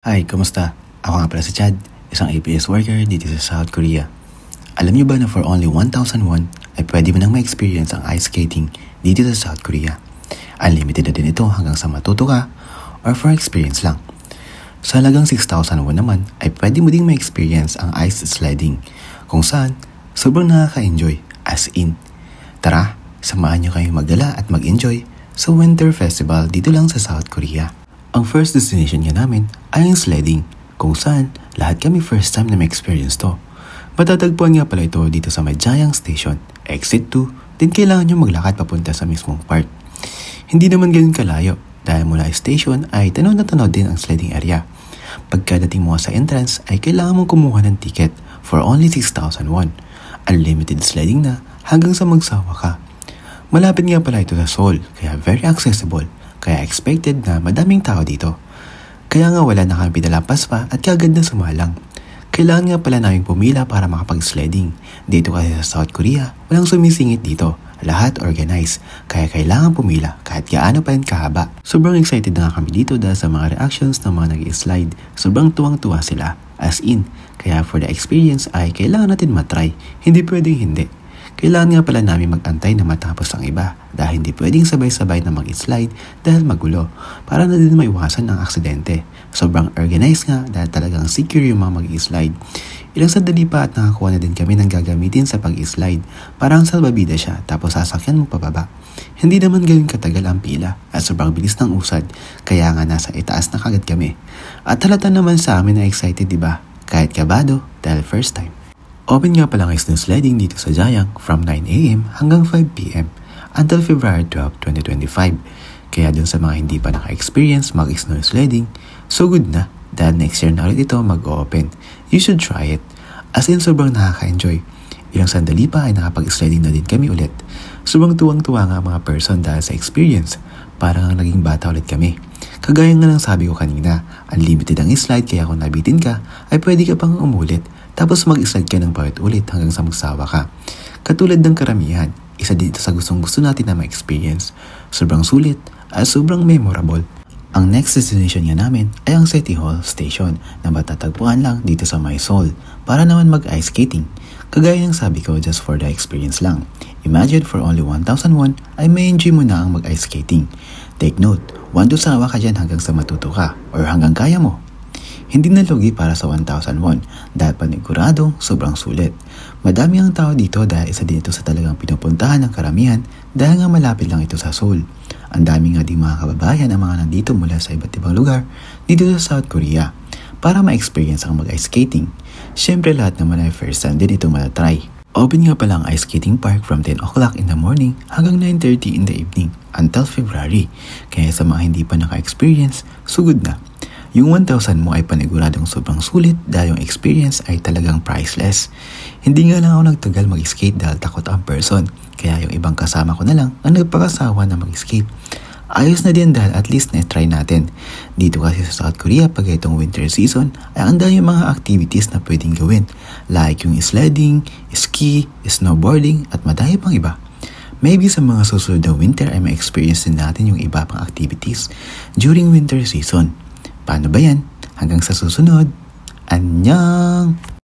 Hi, kumusta? Ako nga pala si Chad, isang APS worker dito sa South Korea. Alam niyo ba na for only 1,000 won ay pwede mo nang ma-experience ang ice skating dito sa South Korea? Unlimited na din ito hanggang sa matuto ka or for experience lang. Sa halagang 6,000 won naman ay pwede mo ding ma-experience ang ice sledding kung saan sobrang nakaka-enjoy as in. Tara, samahan niyo kayong magdala at mag-enjoy sa Winter Festival dito lang sa South Korea. Ang first destination nga namin ay ang sledding, kung saan lahat kami first time na ma-experience to. Matatagpuan nga pala ito dito sa Majayang Station, Exit 2, din kailangan nyo maglakad papunta sa mismong part. Hindi naman ganun kalayo, dahil mula station ay tanaw na tanaw din ang sledding area. Pagkadating mo sa entrance ay kailangan mong kumuha ng ticket for only 6,000 won. Unlimited sledding na hanggang sa magsawa ka. Malapit nga pala ito sa Seoul, kaya very accessible. Kaya expected na madaming tao dito. Kaya nga wala na kami pinalampas pa at kagad na sumalang. Kailangan nga pala namin pumila para makapag-sledding. Dito kasi sa South Korea, walang sumisingit dito. Lahat organized. Kaya kailangan pumila kahit gaano pa rin kahaba. Sobrang excited na nga kami dito dahil sa mga reactions ng mga nag-slide. Sobrang tuwang-tuwa sila. As in, kaya for the experience ay kailangan natin matry. Hindi pwedeng hindi. Kailangan nga pala namin mag-antay na matapos ang iba dahil hindi pwedeng sabay-sabay na mag-slide dahil magulo para na din maiwasan ang aksidente. Sobrang organized nga dahil talagang secure yung mga mag-slide. Ilang sandali pa at nakakuha na din kami ng gagamitin sa pag-slide. Parang salbabida siya tapos sasakyan mo pababa. Hindi naman gawing katagal ang pila at sobrang bilis ng usad kaya nga nasa itaas na kagad kami. At halata naman sa amin na excited, diba? Kahit kabado dahil first time. Open nga pala ang snow sledding dito sa Jayang from 9 AM hanggang 5 PM until February 12, 2025. Kaya dun sa mga hindi pa naka-experience mag-snow sledding, so good na dahil next year na ulit ito mag-open. You should try it. As in sobrang nakaka-enjoy. Ilang sandali pa ay nakapag-sledding na din kami ulit. Sobrang tuwang-tuwa nga mga person dahil sa experience. Parang naging bata ulit kami. Kagaya nga ng sabi ko kanina, unlimited ang slide kaya kung nabitin ka ay pwede ka pang umulit. Tapos mag-slide ka ng paulit-ulit hanggang sa magsawa ka. Katulad ng karamihan, isa din ito sa gustong-gusto natin na ma-experience. Sobrang sulit at sobrang memorable. Ang next destination nga namin ay ang City Hall Station na matatagpuan lang dito sa May Seoul para naman mag-ice skating. Kagaya ng sabi ko, just for the experience lang. Imagine for only 1,000 won ay may enjoy mo na ang mag-ice skating. Take note, 1 to sawa ka dyan hanggang sa matuto ka or hanggang kaya mo. Hindi na lugi para sa 1,000 won dahil paniguradong sobrang sulit. Madami ang tao dito dahil isa din ito sa talagang pinupuntahan ng karamihan dahil nga malapit lang ito sa Seoul. Ang dami nga din mga kababayan ang mga nandito mula sa iba't ibang lugar dito sa South Korea para ma-experience ang mag-ice skating. Siyempre lahat naman ay first time din ito matatry. Open nga pala ang ice skating park from 10 o'clock in the morning hanggang 9:30 in the evening until February. Kaya sa mga hindi pa naka-experience, sugod na. Yung 1,000 mo ay paniguradong sobrang sulit dahil yung experience ay talagang priceless. Hindi nga lang ako nagtagal mag-skate dahil takot ang person. Kaya yung ibang kasama ko na lang ang nagpakasawa na mag-skate. Ayos na din dahil at least na-try natin. Dito kasi sa South Korea pag itong winter season ay ang dami mga activities na pwedeng gawin. Like yung sledding, ski, snowboarding at madami pang iba. Maybe sa mga susunod na winter ay ma-experience din natin yung iba pang activities during winter season. Paano ba yan? Hanggang sa susunod. Annyeong!